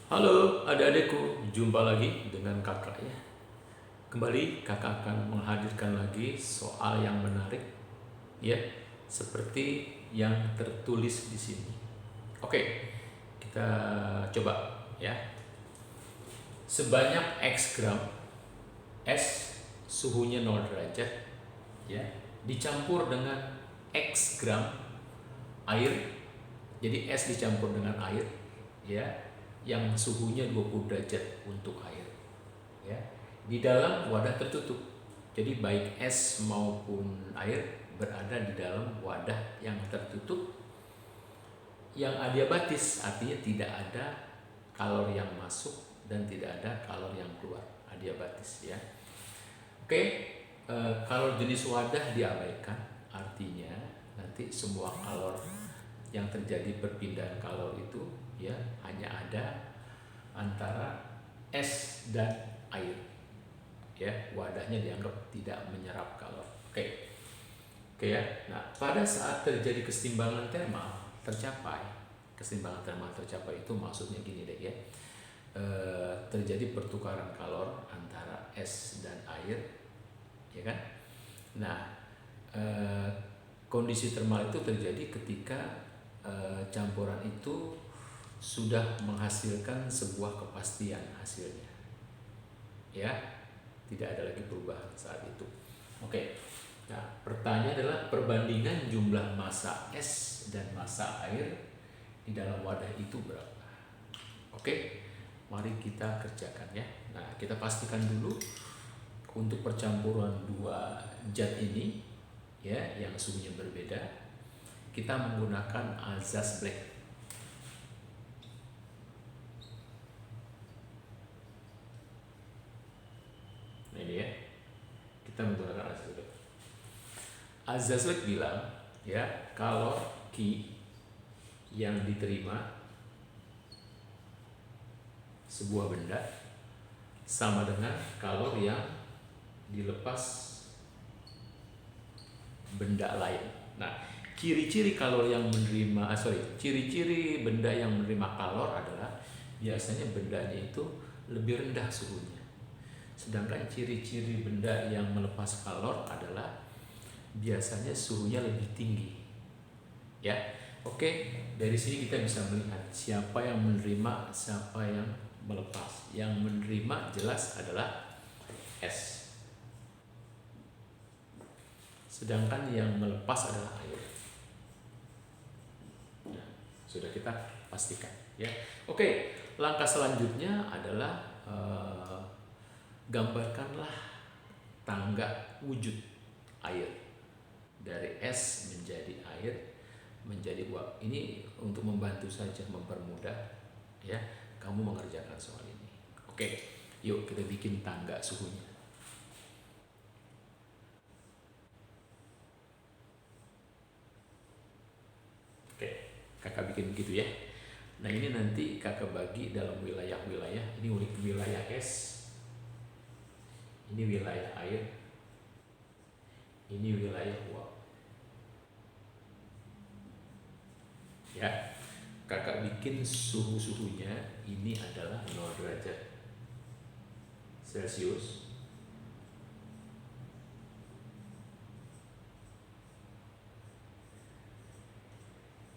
Halo adik-adikku, jumpa lagi dengan kakak ya. Kembali kakak akan menghadirkan lagi soal yang menarik ya, seperti yang tertulis di sini. Oke, kita coba ya. Sebanyak X gram S suhunya 0 derajat ya, dicampur dengan X gram air. Jadi es dicampur dengan air ya, yang suhunya 20 derajat untuk air ya, di dalam wadah tertutup. Jadi baik es maupun air berada di dalam wadah yang tertutup yang adiabatis, artinya tidak ada kalori yang masuk dan tidak ada kalori yang keluar, adiabatis ya. Oke, kalau jenis wadah diabaikan, artinya nanti semua kalori yang terjadi perpindahan kalori itu ya hanya ada antara es dan air ya, wadahnya dianggap tidak menyerap kalori. Oke ya. Nah, pada saat terjadi keseimbangan termal tercapai, keseimbangan termal tercapai itu maksudnya gini deh ya, terjadi pertukaran kalor antara es dan air ya kan. Nah, kondisi termal itu terjadi ketika campuran itu sudah menghasilkan sebuah kepastian hasilnya ya, tidak ada lagi perubahan saat itu. Oke, nah pertanyaan adalah perbandingan jumlah massa es dan massa air di dalam wadah itu berapa. Oke, mari kita kerjakan ya. Nah, kita pastikan dulu untuk percampuran dua zat ini ya, yang suhunya berbeda, kita menggunakan azas Black. Nah ini ya, kita menggunakan azas Black. Azas Black bilang ya, kalau Q yang diterima sebuah benda sama dengan kalori yang dilepas benda lain. Nah, ciri-ciri kalori yang menerima, ciri-ciri benda yang menerima kalor adalah biasanya bendanya itu lebih rendah suhunya. Sedangkan ciri-ciri benda yang melepas kalor adalah biasanya suhunya lebih tinggi. Ya. Oke, dari sini kita bisa melihat siapa yang menerima, siapa yang melepas. Yang menerima jelas adalah es, sedangkan yang melepas adalah air. Nah, sudah kita pastikan ya. Oke, langkah selanjutnya adalah gambarkanlah tangga wujud air dari es menjadi air menjadi uap. Ini untuk membantu saja, mempermudah ya kamu mengerjakan soal ini. Oke, yuk kita bikin tangga suhunya. Oke, kakak bikin begitu ya. Nah, ini nanti kakak bagi dalam wilayah-wilayah. Ini wilayah es, ini wilayah air, ini wilayah uap ya. Kakak bikin suhunya ini adalah 0 derajat Celcius.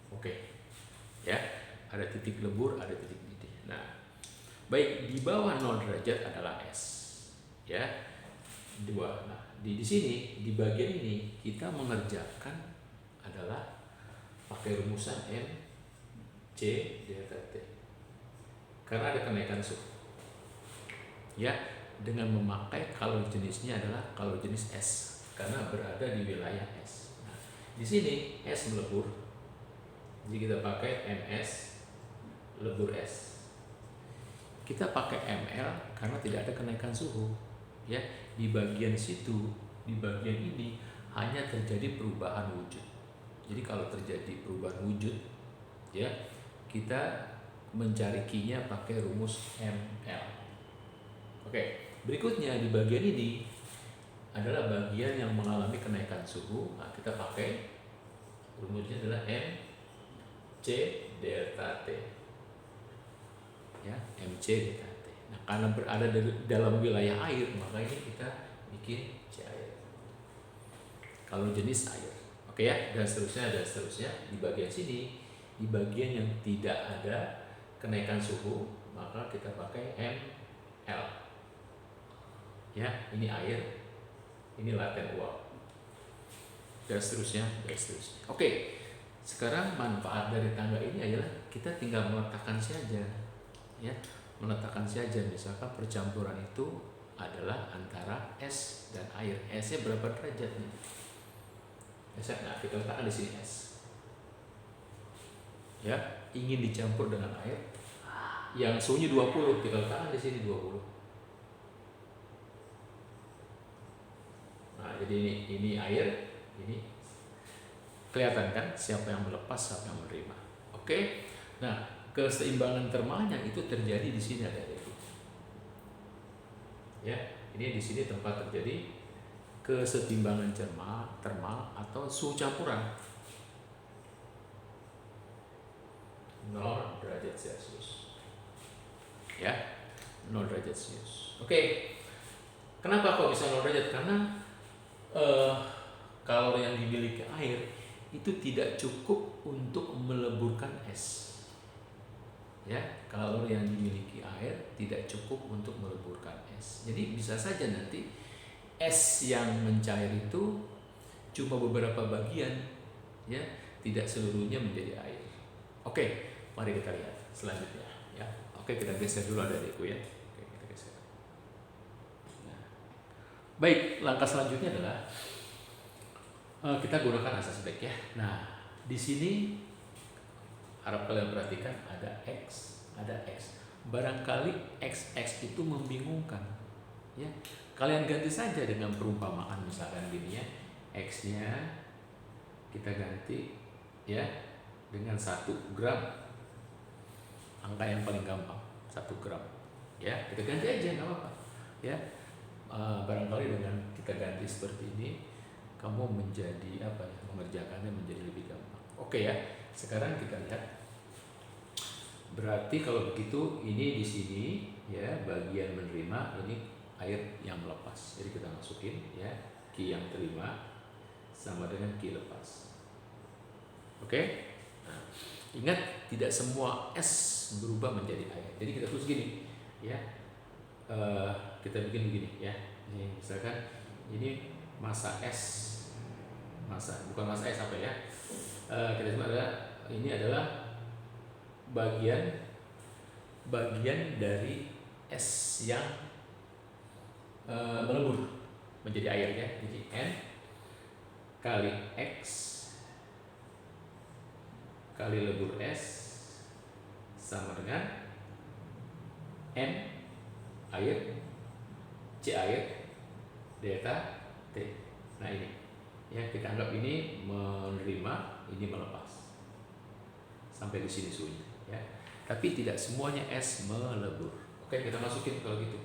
Oke ya, ada titik lebur, ada titik mendidih. Nah, baik, di bawah 0 derajat adalah es ya, dua. Nah, di sini di bagian ini kita mengerjakan adalah pakai rumusan M C delta T karena ada kenaikan suhu ya, dengan memakai kalori jenisnya adalah kalori jenis S karena berada di wilayah S. Nah, di sini S melebur, jadi kita pakai MS lebur S. Kita pakai ML karena tidak ada kenaikan suhu ya. Di bagian situ, di bagian ini hanya terjadi perubahan wujud. Jadi kalau terjadi perubahan wujud ya, kita mencari Q-nya pakai rumus ML. Oke, berikutnya di bagian ini adalah bagian yang mengalami kenaikan suhu. Nah, kita pakai rumusnya adalah MC delta T ya, MC delta T. Nah, karena berada dalam wilayah air, maka ini kita bikin C air. Kalau jenis air. Oke ya, dan seterusnya di bagian sini, di bagian yang tidak ada kenaikan suhu, maka kita pakai ML. Ya, ini air, ini latent uap. Dan seterusnya. Oke. Sekarang manfaat dari tangga ini adalah kita tinggal meletakkan saja, ya, meletakkan saja. Misalkan percampuran itu adalah antara es dan air. Esnya berapa derajat nih? Nah, kita letakkan di sini es. Ya, ingin dicampur dengan air yang suhunya 20, kita letakkan di sini 20. Nah, jadi ini air, ini kelihatan kan siapa yang melepas, siapa yang menerima. Oke. Nah, keseimbangan termalnya itu terjadi di sini ada itu. Ya, ini di sini tempat terjadi kesetimbangan termal atau suhu campuran 0 derajat Celcius. Ya, 0 derajat Celcius. Oke. Kenapa kok bisa 0 derajat? Karena kalori yang dimiliki air itu tidak cukup untuk meleburkan es. Ya, kalori yang dimiliki air tidak cukup untuk meleburkan es. Jadi bisa saja nanti es yang mencair itu cuma beberapa bagian, ya, tidak seluruhnya menjadi air. Oke, mari kita lihat selanjutnya, ya. Oke, kita geser dulu adikku ya. Oke, kita geser. Nah, baik, langkah selanjutnya adalah kita gunakan asas back ya. Nah, di sini harap kalian perhatikan ada X, ada X. Barangkali XX itu membingungkan, ya. Kalian ganti saja dengan perumpamaan misalkan gini ya. X-nya kita ganti ya dengan 1 gram. Angka yang paling gampang, 1 gram. Ya, kita ganti aja nggak apa-apa. Ya, barangkali dengan kita ganti seperti ini, kamu menjadi apa ya, mengerjakannya menjadi lebih gampang. Oke ya, sekarang kita lihat. Berarti kalau begitu ini di sini ya bagian menerima, ini air yang melepas. Jadi kita masukin ya, Q yang terima sama dengan Q lepas. Oke? Nah, ingat tidak semua es berubah menjadi air. Jadi kita tulis gini ya. Kita bikin begini ya. Ini misalkan ini massa es, bukan massa es apa ya, kita cuma ini adalah bagian dari es yang melebur menjadi air ya. Jadi N kali X kali lebur es sama dengan N air C air delta T. Nah ini ya, kita anggap ini menerima, ini melepas. Sampai di sini suhunya ya. Tapi tidak semuanya es melebur. Oke, kita masukin kalau gitu.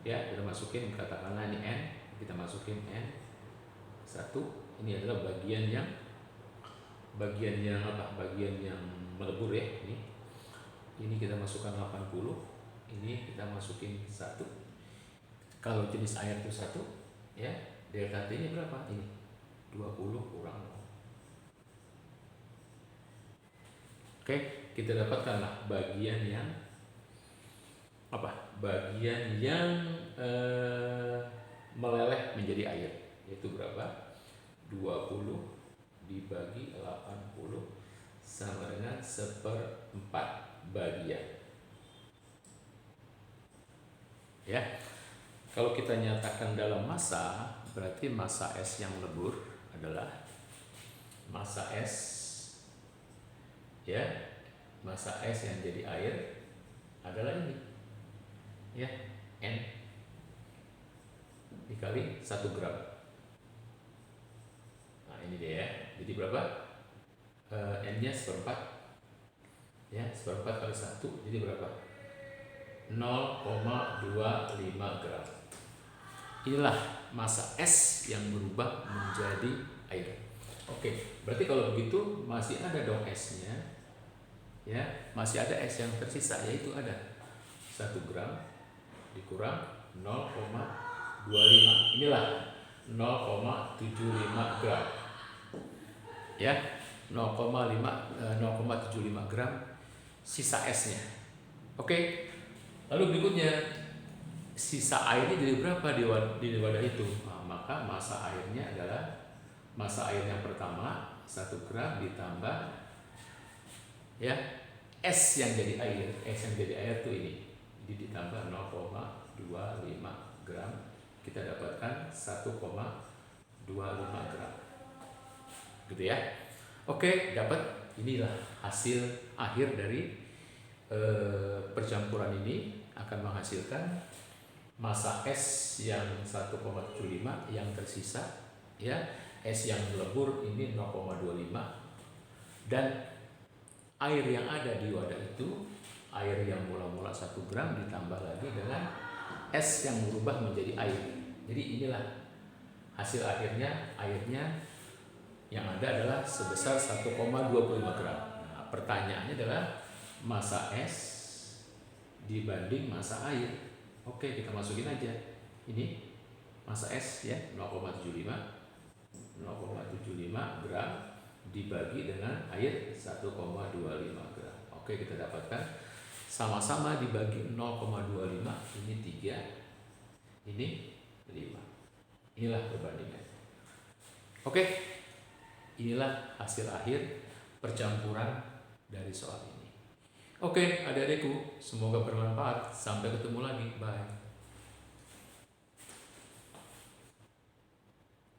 Ya, kita masukin katakanlah ini N, kita masukin N 1. Ini adalah bagian yang apa? Bagian yang melebur ya, ini. Ini kita masukkan 80. Ini kita masukin 1. Kalau jenis air itu 1 ya, delta T-nya berapa? Ini 20 kurang 0. Oke, kita dapatkanlah bagian yang apa? Bagian yang meleleh menjadi air, yaitu berapa? 20 dibagi 80 sama dengan 1/4 bagian. Ya. Kalau kita nyatakan dalam massa, berarti massa es yang melebur adalah massa es ya, massa es yang jadi air adalah ini ya, N dikali 1 gram. Nah ini dia ya, jadi berapa? N nya 1/4 ya, 1/4 kali 1 jadi berapa? 0,25 gram. Inilah massa es yang berubah menjadi air. Oke, berarti kalau begitu masih ada dong esnya, ya, masih ada es yang tersisa, yaitu ada 1 gram dikurang 0,25. Inilah 0,75 gram. Ya, 0,75 gram sisa esnya. Oke. Lalu berikutnya, sisa airnya jadi berapa di wadah itu? Nah, maka massa airnya adalah massa air yang pertama 1 gram ditambah ya es yang jadi air. Es yang jadi air tuh ini ditambah 0,25 gram, kita dapatkan 1,25 gram gitu ya. Oke, dapat. Inilah hasil akhir dari percampuran ini, akan menghasilkan massa es yang 1,75 yang tersisa ya, es yang melebur ini 0,25, dan air yang ada di wadah itu, air yang mula-mula 1 gram ditambah lagi dengan es yang berubah menjadi air. Jadi inilah hasil akhirnya, airnya yang ada adalah sebesar 1,25 gram. Nah, pertanyaannya adalah massa es dibanding massa air. Oke, kita masukin aja. Ini massa es ya, 0,75 gram dibagi dengan air 1,25 gram. Oke, kita dapatkan sama-sama dibagi 0,25, ini 3, ini 5. Inilah perbandingan. Oke, inilah hasil akhir percampuran dari soal ini. Oke, adik-adikku, semoga bermanfaat. Sampai ketemu lagi. Bye.